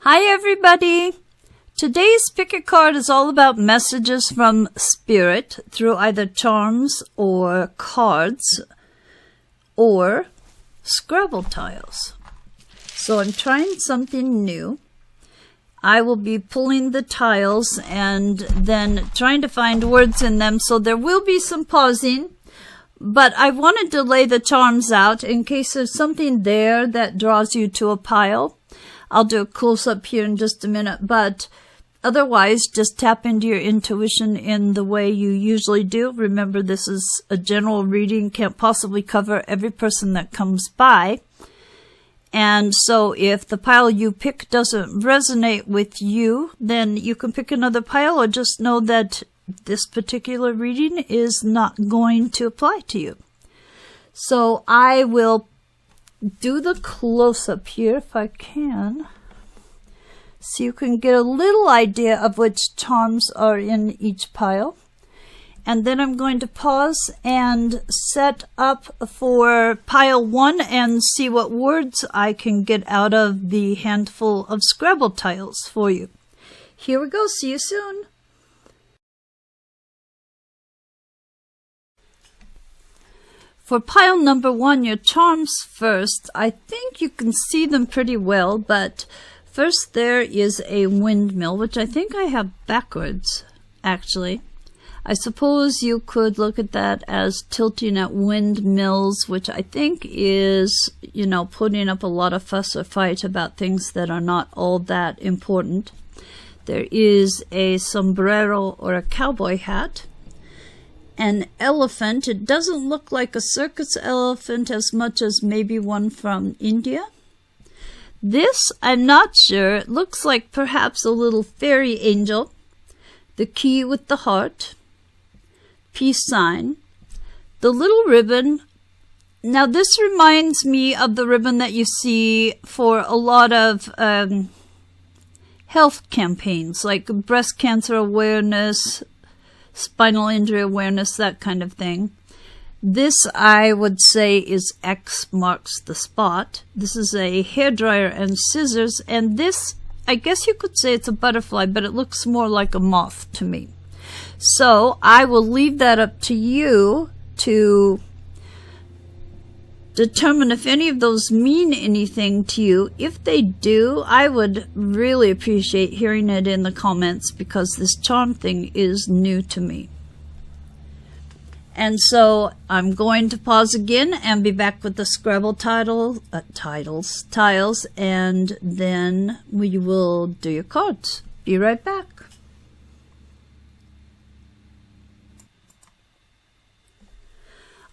Hi everybody! Today's Pick a Card is all about messages from Spirit through either charms or cards or Scrabble tiles. So I'm trying something new. I will be pulling the tiles and then trying to find words in them, so there will be some pausing. But I wanted to lay the charms out in case there's something there that draws you to a pile. I'll do a close-up here in just a minute, but otherwise, just tap into your intuition in the way you usually do. Remember, this is a general reading, can't possibly cover every person that comes by. And so if the pile you pick doesn't resonate with you, then you can pick another pile, or just know that this particular reading is not going to apply to you. So I will do the close-up here if I can, so you can get a little idea of which charms are in each pile. And then I'm going to pause and set up for pile 1 and see what words I can get out of the handful of Scrabble tiles for you. Here we go. See you soon. For pile number 1, your charms first. I think you can see them pretty well, but first there is a windmill, which I think I have backwards, actually. I suppose you could look at that as tilting at windmills, which I think is, putting up a lot of fuss or fight about things that are not all that important. There is a sombrero or a cowboy hat. An elephant. It doesn't look like a circus elephant as much as maybe one from India. This, I'm not sure. It looks like perhaps a little fairy angel. The key with the heart. Peace sign. The little ribbon. Now this reminds me of the ribbon that you see for a lot of health campaigns, like breast cancer awareness, spinal injury awareness, that kind of thing. This, I would say, is X marks the spot. This is a hairdryer and scissors, and this, I guess you could say it's a butterfly, but it looks more like a moth to me. So I will leave that up to you to determine if any of those mean anything to you. If they do, I would really appreciate hearing it in the comments, because this charm thing is new to me. And so I'm going to pause again and be back with the Scrabble tiles, and then we will do your cards. Be right back.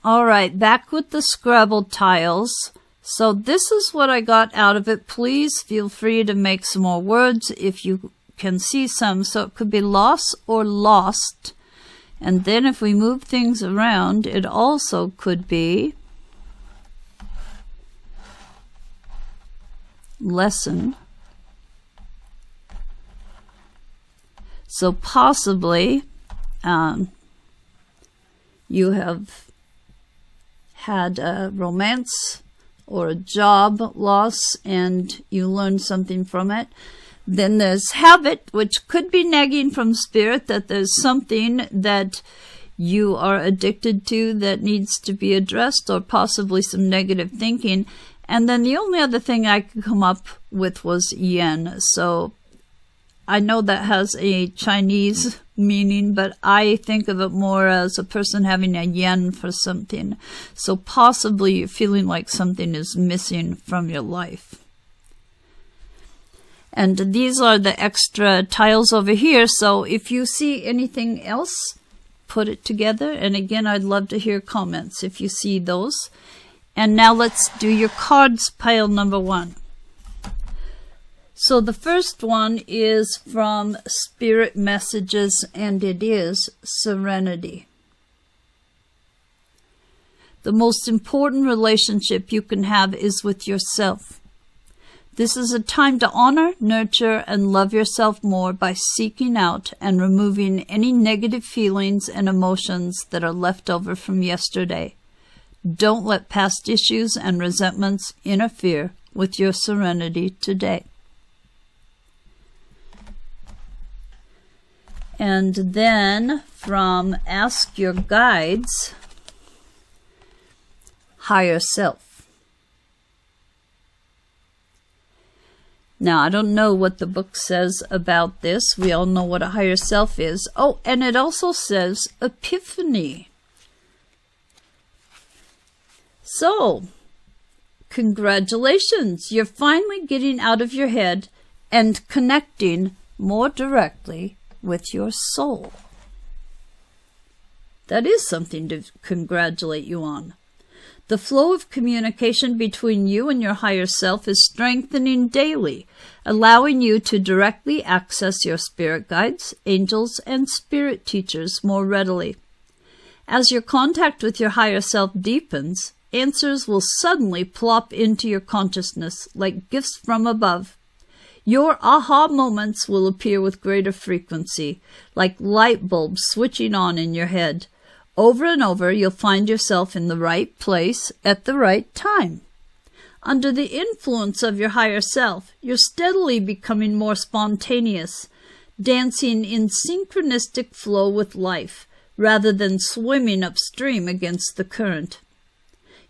Alright, back with the Scrabble tiles. So this is what I got out of it. Please feel free to make some more words if you can see some. So it could be loss or lost. And then if we move things around, it also could be lesson. So possibly you have had a romance or a job loss and you learned something from it. Then there's habit, which could be nagging from Spirit, that there's something that you are addicted to that needs to be addressed, or possibly some negative thinking. And then the only other thing I could come up with was yen. So I know that has a Chinese meaning, but I think of it more as a person having a yen for something. So possibly you're feeling like something is missing from your life. And these are the extra tiles over here. So if you see anything else, put it together. And again, I'd love to hear comments if you see those. And now let's do your cards, pile number 1. So the first one is from Spirit Messages, and it is Serenity. The most important relationship you can have is with yourself. This is a time to honor, nurture, and love yourself more by seeking out and removing any negative feelings and emotions that are left over from yesterday. Don't let past issues and resentments interfere with your serenity today. And then from Ask Your Guides, Higher Self. Now, I don't know what the book says about this. We all know what a higher self is. Oh, and it also says Epiphany. So, congratulations. You're finally getting out of your head and connecting more directly with your soul. That is something to congratulate you on. The flow of communication between you and your higher self is strengthening daily, allowing you to directly access your spirit guides, angels, and spirit teachers more readily. As your contact with your higher self deepens, answers will suddenly plop into your consciousness like gifts from above. Your aha moments will appear with greater frequency, like light bulbs switching on in your head. Over and over, you'll find yourself in the right place at the right time. Under the influence of your higher self, you're steadily becoming more spontaneous, dancing in synchronistic flow with life, rather than swimming upstream against the current.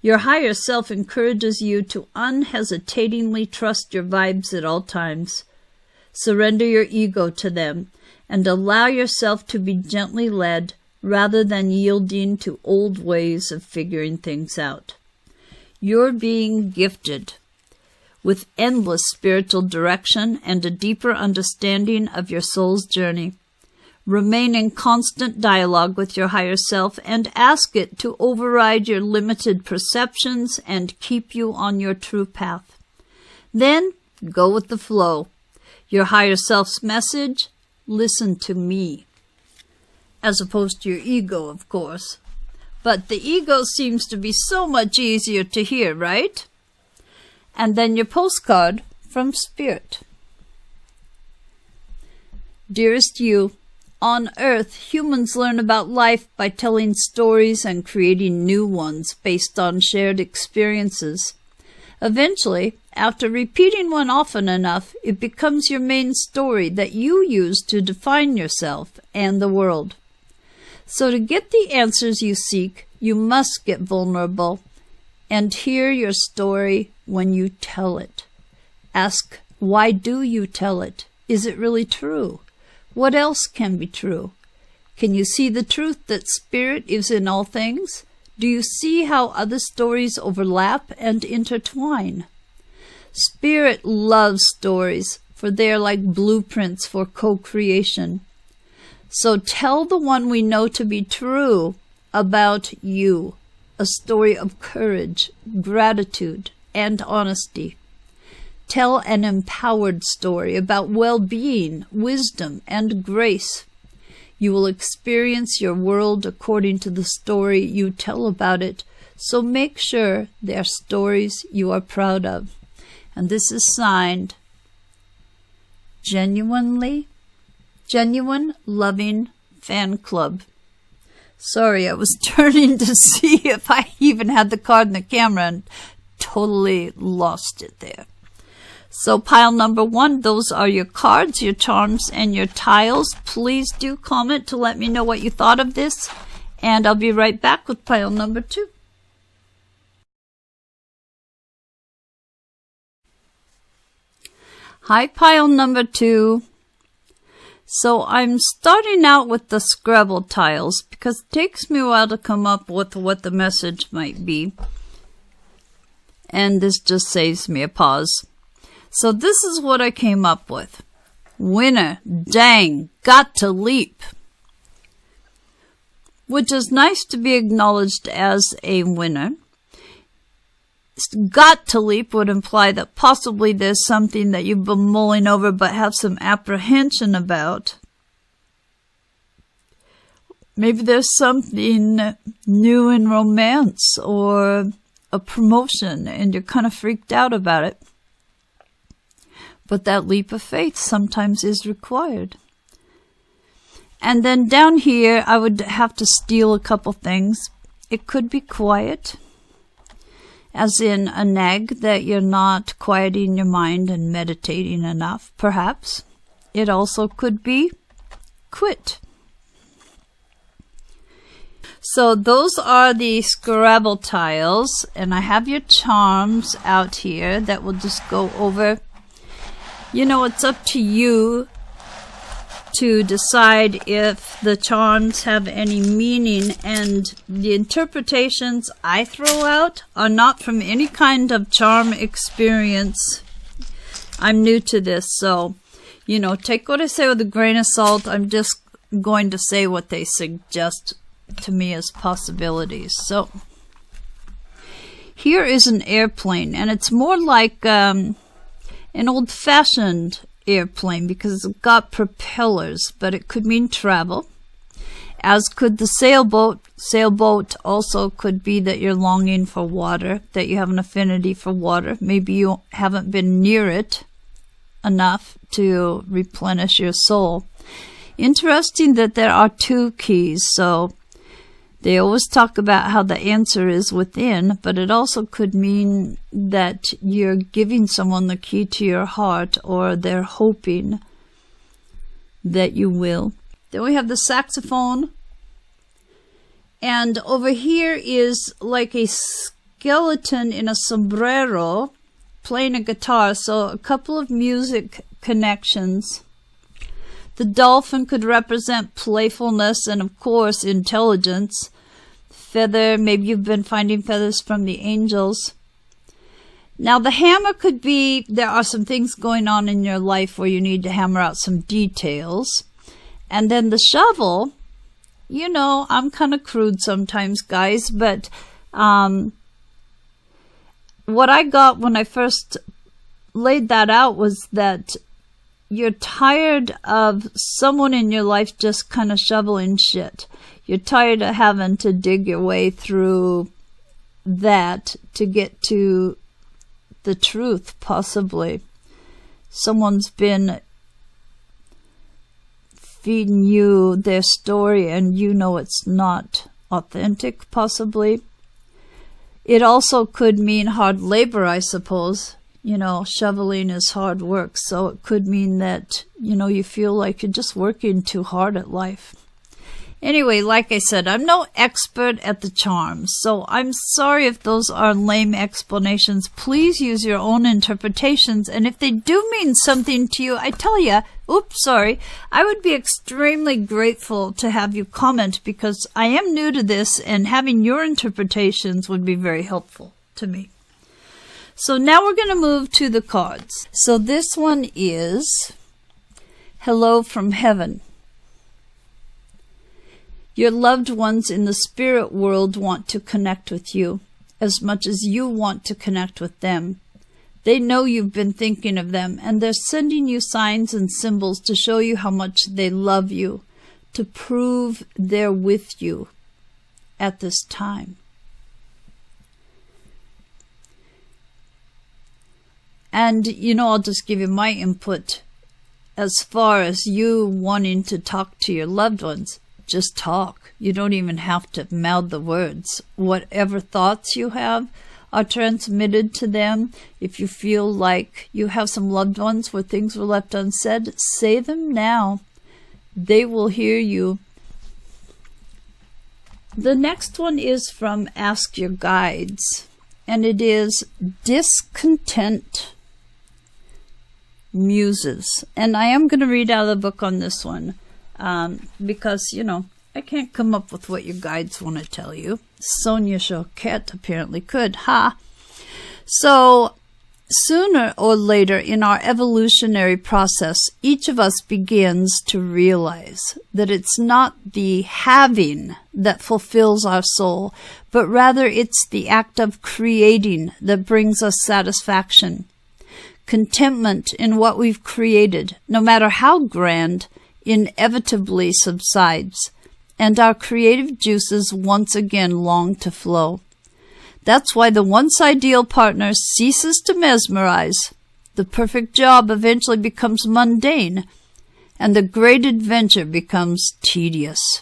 Your higher self encourages you to unhesitatingly trust your vibes at all times. Surrender your ego to them and allow yourself to be gently led rather than yielding to old ways of figuring things out. You're being gifted with endless spiritual direction and a deeper understanding of your soul's journey. Remain in constant dialogue with your higher self and ask it to override your limited perceptions and keep you on your true path. Then go with the flow. Your higher self's message, listen to me. As opposed to your ego, of course. But the ego seems to be so much easier to hear, right? And then your postcard from Spirit. Dearest you, on Earth, humans learn about life by telling stories and creating new ones based on shared experiences. Eventually, after repeating one often enough, it becomes your main story that you use to define yourself and the world. So to get the answers you seek, you must get vulnerable and hear your story when you tell it. Ask, why do you tell it? Is it really true? What else can be true? Can you see the truth that Spirit is in all things? Do you see how other stories overlap and intertwine? Spirit loves stories, for they are like blueprints for co-creation. So tell the one we know to be true about you, a story of courage, gratitude, and honesty. Tell an empowered story about well-being, wisdom, and grace. You will experience your world according to the story you tell about it, so make sure they are stories you are proud of. And this is signed, Genuine Loving Fan Club. Sorry, I was turning to see if I even had the card in the camera and totally lost it there. So pile number 1, those are your cards, your charms, and your tiles. Please do comment to let me know what you thought of this, and I'll be right back with pile number 2. Hi, pile number 2. So I'm starting out with the Scrabble tiles because it takes me a while to come up with what the message might be. And this just saves me a pause. So this is what I came up with. Winner, dang, got to leap. Which is nice to be acknowledged as a winner. Got to leap would imply that possibly there's something that you've been mulling over but have some apprehension about. Maybe there's something new in romance or a promotion and you're kind of freaked out about it. But that leap of faith sometimes is required. And then down here, I would have to steal a couple things. It could be quiet, as in a nag that you're not quieting your mind and meditating enough, perhaps. It also could be quit. So those are the Scrabble tiles, and I have your charms out here that we'll just go over. You know, it's up to you to decide if the charms have any meaning, and the interpretations I throw out are not from any kind of charm experience. I'm new to this, so, you know, take what I say with a grain of salt. I'm just going to say what they suggest to me as possibilities. So, here is an airplane, and it's more like an old-fashioned airplane because it's got propellers, but it could mean travel, as could the sailboat. Sailboat also could be that you're longing for water, that you have an affinity for water. Maybe you haven't been near it enough to replenish your soul. Interesting that there are two keys, so they always talk about how the answer is within, but it also could mean that you're giving someone the key to your heart, or they're hoping that you will. Then we have the saxophone. And over here is like a skeleton in a sombrero playing a guitar, so a couple of music connections. The dolphin could represent playfulness and, of course, intelligence. Feather, maybe you've been finding feathers from the angels. Now, the hammer could be there are some things going on in your life where you need to hammer out some details. And then the shovel, you know, I'm kind of crude sometimes, guys, but what I got when I first laid that out was that you're tired of someone in your life just kind of shoveling shit. You're tired of having to dig your way through that to get to the truth, possibly. Someone's been feeding you their story and you know it's not authentic, possibly. It also could mean hard labor, I suppose. You know, shoveling is hard work, so it could mean that, you know, you feel like you're just working too hard at life. Anyway, like I said, I'm no expert at the charms, so I'm sorry if those are lame explanations. Please use your own interpretations, and if they do mean something to you, I tell you, I would be extremely grateful to have you comment, because I am new to this, and having your interpretations would be very helpful to me. So now we're going to move to the cards. So this one is Hello from Heaven. Your loved ones in the spirit world want to connect with you as much as you want to connect with them. They know you've been thinking of them, and they're sending you signs and symbols to show you how much they love you, to prove they're with you at this time. And, you know, I'll just give you my input as far as you wanting to talk to your loved ones. Just talk. You don't even have to mouth the words. Whatever thoughts you have are transmitted to them. If you feel like you have some loved ones where things were left unsaid, say them now. They will hear you. The next one is from Ask Your Guides, and it is Discontent Muses. And I am going to read out of the book on this one. Because, you know, I can't come up with what your guides want to tell you. Sonia Choquette apparently could. So, sooner or later in our evolutionary process, each of us begins to realize that it's not the having that fulfills our soul, but rather it's the act of creating that brings us satisfaction. Contentment in what we've created, no matter how grand, inevitably subsides, and our creative juices once again long to flow. That's why the once ideal partner ceases to mesmerize, the perfect job eventually becomes mundane, and the great adventure becomes tedious.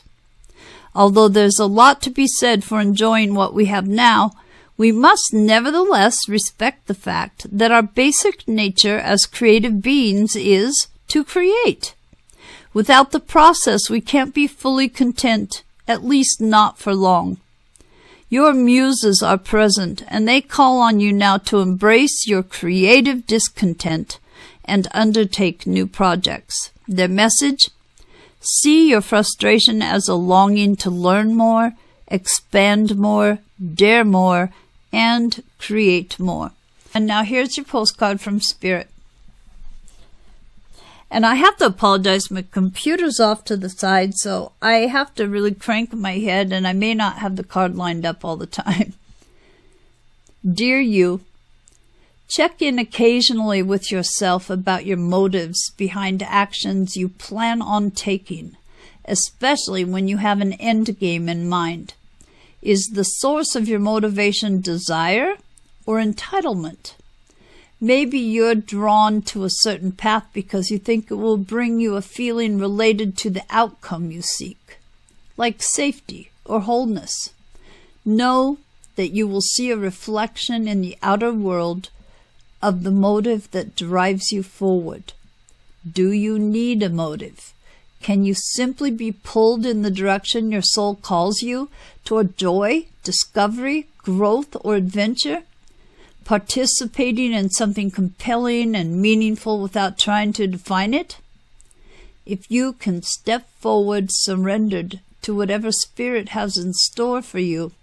Although there's a lot to be said for enjoying what we have now, we must nevertheless respect the fact that our basic nature as creative beings is to create. Without the process, we can't be fully content, at least not for long. Your muses are present, and they call on you now to embrace your creative discontent and undertake new projects. Their message? See your frustration as a longing to learn more, expand more, dare more, and create more. And now here's your postcard from Spirit. And I have to apologize, my computer's off to the side, so I have to really crank my head, and I may not have the card lined up all the time. Dear you, check in occasionally with yourself about your motives behind actions you plan on taking, especially when you have an end game in mind. Is the source of your motivation desire or entitlement? Maybe you're drawn to a certain path because you think it will bring you a feeling related to the outcome you seek, like safety or wholeness. Know that you will see a reflection in the outer world of the motive that drives you forward. Do you need a motive? Can you simply be pulled in the direction your soul calls you, toward joy, discovery, growth, or adventure? Participating in something compelling and meaningful without trying to define it? If you can step forward surrendered to whatever Spirit has in store for you,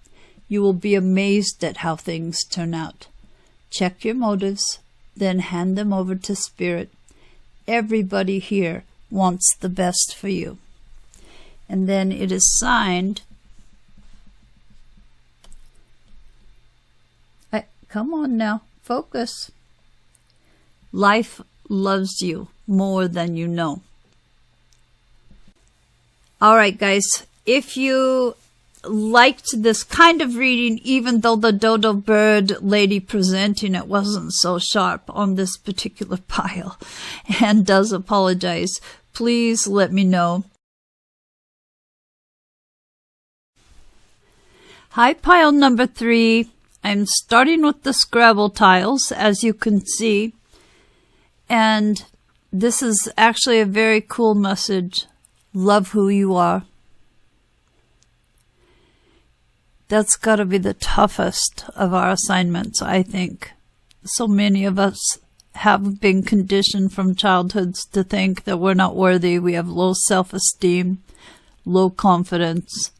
you will be amazed at how things turn out. Check your motives, then hand them over to Spirit. Everybody here wants the best for you. And then it is signed, come on now, focus. Life loves you more than you know. All right, guys, if you liked this kind of reading, even though the dodo bird lady presenting it wasn't so sharp on this particular pile and does apologize, please let me know. Hi, pile number 3. I'm starting with the Scrabble tiles, as you can see, and this is actually a very cool message. Love who you are. That's got to be the toughest of our assignments, I think. So many of us have been conditioned from childhoods to think that we're not worthy. We have low self-esteem, low confidence,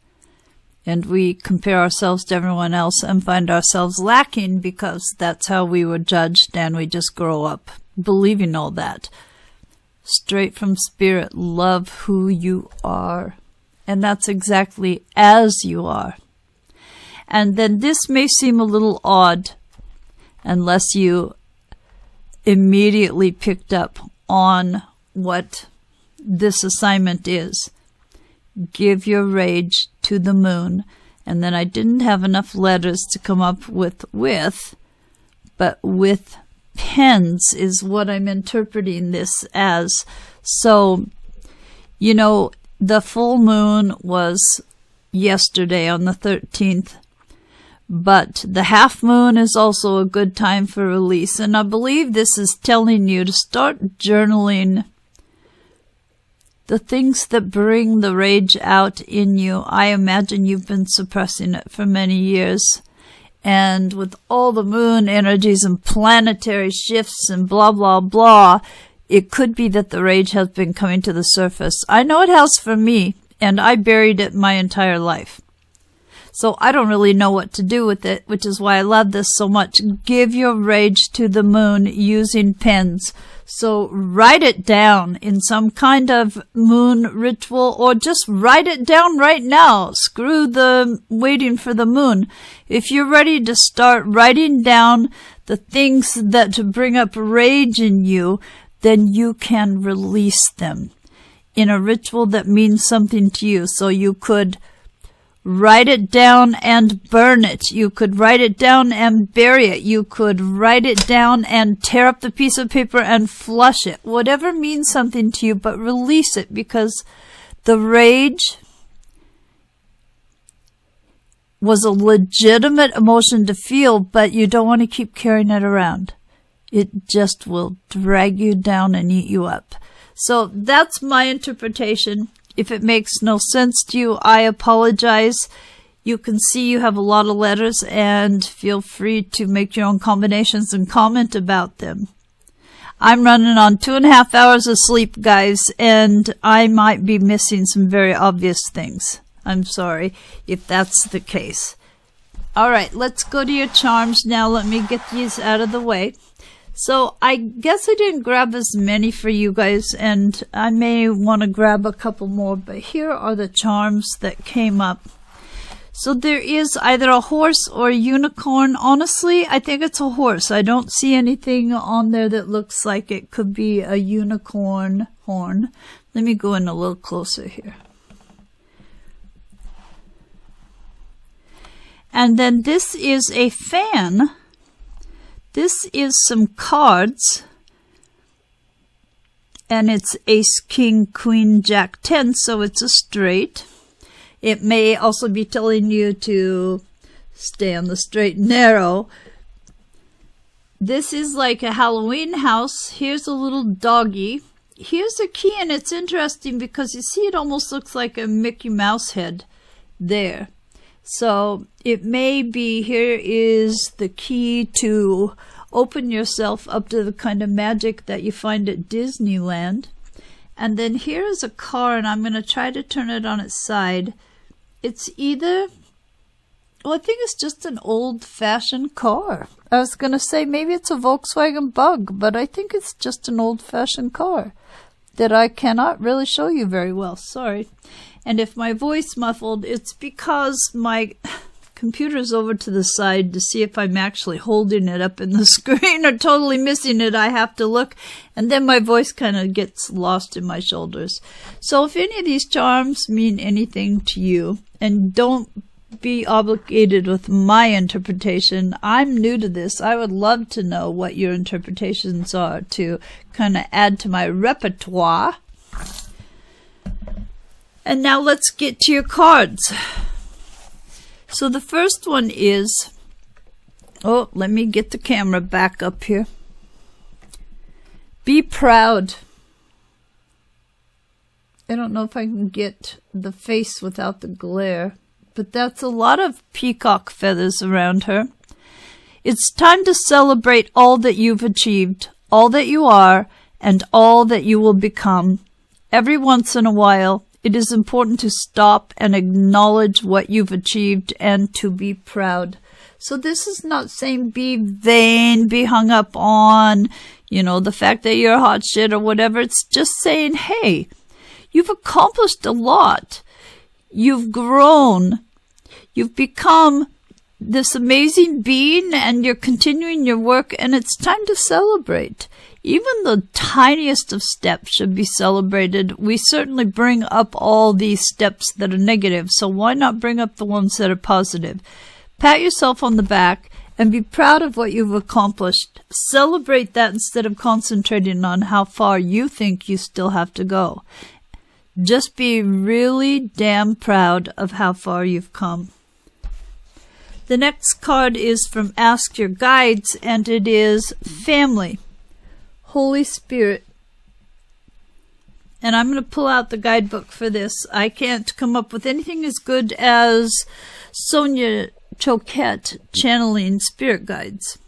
and we compare ourselves to everyone else and find ourselves lacking because that's how we were judged, and we just grow up believing all that. Straight from Spirit, love who you are. And that's exactly as you are. And then this may seem a little odd unless you immediately picked up on what this assignment is. Give your rage to the moon. And then I didn't have enough letters to come up with, but with pens is what I'm interpreting this as. So, you know, the full moon was yesterday on the 13th, but the half moon is also a good time for release. And I believe this is telling you to start journaling the things that bring the rage out in you. I imagine you've been suppressing it for many years. And with all the moon energies and planetary shifts and blah, blah, blah, it could be that the rage has been coming to the surface. I know it has for me, and I buried it my entire life. So I don't really know what to do with it, which is why I love this so much. Give your rage to the moon using pens. So write it down in some kind of moon ritual, or just write it down right now. Screw the waiting for the moon. If you're ready to start writing down the things that bring up rage in you, then you can release them in a ritual that means something to you. So you could write it down and burn it. You could write it down and bury it. You could write it down and tear up the piece of paper and flush it. Whatever means something to you, but release it, because the rage was a legitimate emotion to feel, but you don't want to keep carrying it around. It just will drag you down and eat you up. So that's my interpretation. If it makes no sense to you, I apologize. You can see you have a lot of letters, and feel free to make your own combinations and comment about them. I'm running on 2.5 hours of sleep, guys, and I might be missing some very obvious things. I'm sorry if that's the case. All right, let's go to your charms now. Let me get these out of the way. So I guess I didn't grab as many for you guys, and I may want to grab a couple more, but here are the charms that came up. So there is either a horse or a unicorn. Honestly, I think it's a horse. I don't see anything on there that looks like it could be a unicorn horn. Let me go in a little closer here. And then this is a fan. This is some cards. And it's Ace, King, Queen, Jack, 10, so it's a straight. It may also be telling you to stay on the straight and narrow. This is like a Halloween house. Here's a little doggy. Here's a key, and it's interesting because you see it almost looks like a Mickey Mouse head there. So it may be, here is the key to open yourself up to the kind of magic that you find at Disneyland. And then here is a car, and I'm going to try to turn it on its side. It's either, well, I think it's just an old-fashioned car. I was going to say maybe it's a Volkswagen Bug, but I think it's just an old-fashioned car that I cannot really show you very well. Sorry. And if my voice muffled, it's because my computer's over to the side to see if I'm actually holding it up in the screen or totally missing it. I have to look, and then my voice kind of gets lost in my shoulders. So if any of these charms mean anything to you, and don't be obligated with my interpretation. I'm new to this. I would love to know what your interpretations are to kind of add to my repertoire. And now let's get to your cards. So the first one is, oh, let me get the camera back up here. Be proud. I don't know if I can get the face without the glare, but that's a lot of peacock feathers around her. It's time to celebrate all that you've achieved, all that you are, and all that you will become. Every once in a while, it is important to stop and acknowledge what you've achieved and to be proud. So this is not saying be vain, be hung up on, the fact that you're hot shit or whatever. It's just saying, hey, you've accomplished a lot. You've grown. You've become this amazing being, and you're continuing your work, and it's time to celebrate. Even the tiniest of steps should be celebrated. We certainly bring up all these steps that are negative, so why not bring up the ones that are positive? Pat yourself on the back and be proud of what you've accomplished. Celebrate that instead of concentrating on how far you think you still have to go. Just be really damn proud of how far you've come. The next card is from Ask Your Guides, and it is Family, Holy Spirit. And I'm going to pull out the guidebook for this. I can't come up with anything as good as Sonia Choquette channeling spirit guides.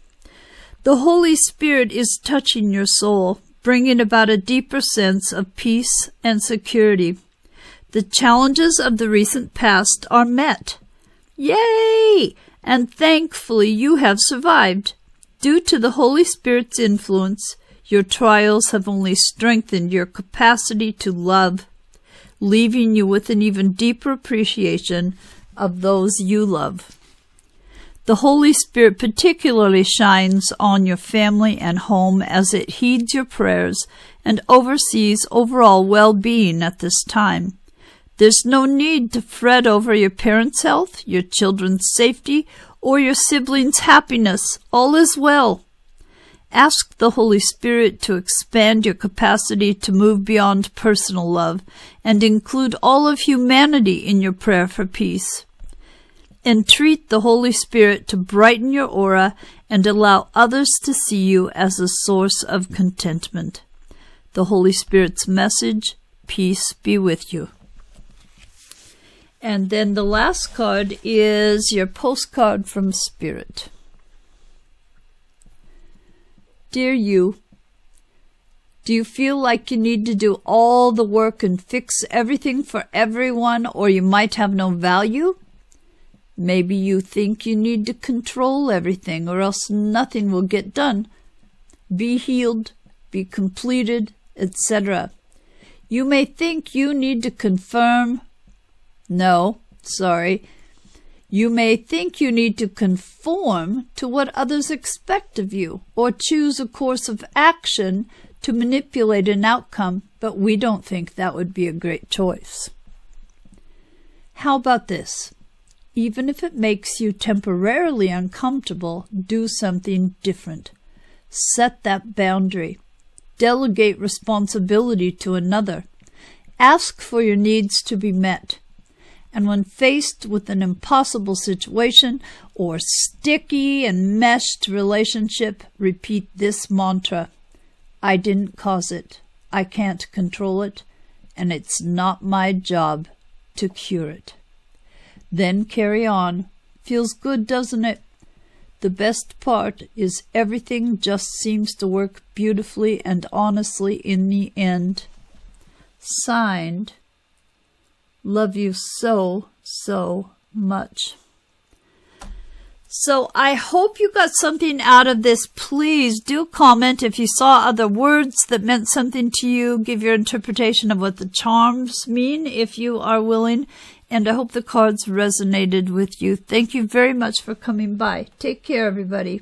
The Holy Spirit is touching your soul, bringing about a deeper sense of peace and security. The challenges of the recent past are met. Yay! And thankfully you have survived. Due to the Holy Spirit's influence, your trials have only strengthened your capacity to love, leaving you with an even deeper appreciation of those you love. The Holy Spirit particularly shines on your family and home as it heeds your prayers and oversees overall well-being at this time. There's no need to fret over your parents' health, your children's safety, or your siblings' happiness. All is well. Ask the Holy Spirit to expand your capacity to move beyond personal love and include all of humanity in your prayer for peace. Entreat the Holy Spirit to brighten your aura and allow others to see you as a source of contentment. the Holy Spirit's message, peace be with you. And then the last card is your postcard from Spirit. Dear you, do you feel like you need to do all the work and fix everything for everyone, or you might have no value? Maybe you think you need to control everything, or else nothing will get done. Be healed, be completed, etc. You may think you need to confirm. No, sorry. You may think you need to conform to what others expect of you, or choose a course of action to manipulate an outcome, but we don't think that would be a great choice. How about this? Even if it makes you temporarily uncomfortable, do something different. Set that boundary. Delegate responsibility to another. Ask for your needs to be met. And when faced with an impossible situation or sticky and meshed relationship, repeat this mantra: I didn't cause it, I can't control it, and it's not my job to cure it. Then carry on. Feels good, doesn't it? The best part is everything just seems to work beautifully and honestly in the end. Signed, love you so, so much. So I hope you got something out of this. Please do comment if you saw other words that meant something to you. Give your interpretation of what the charms mean if you are willing. And I hope the cards resonated with you. Thank you very much for coming by. Take care, everybody.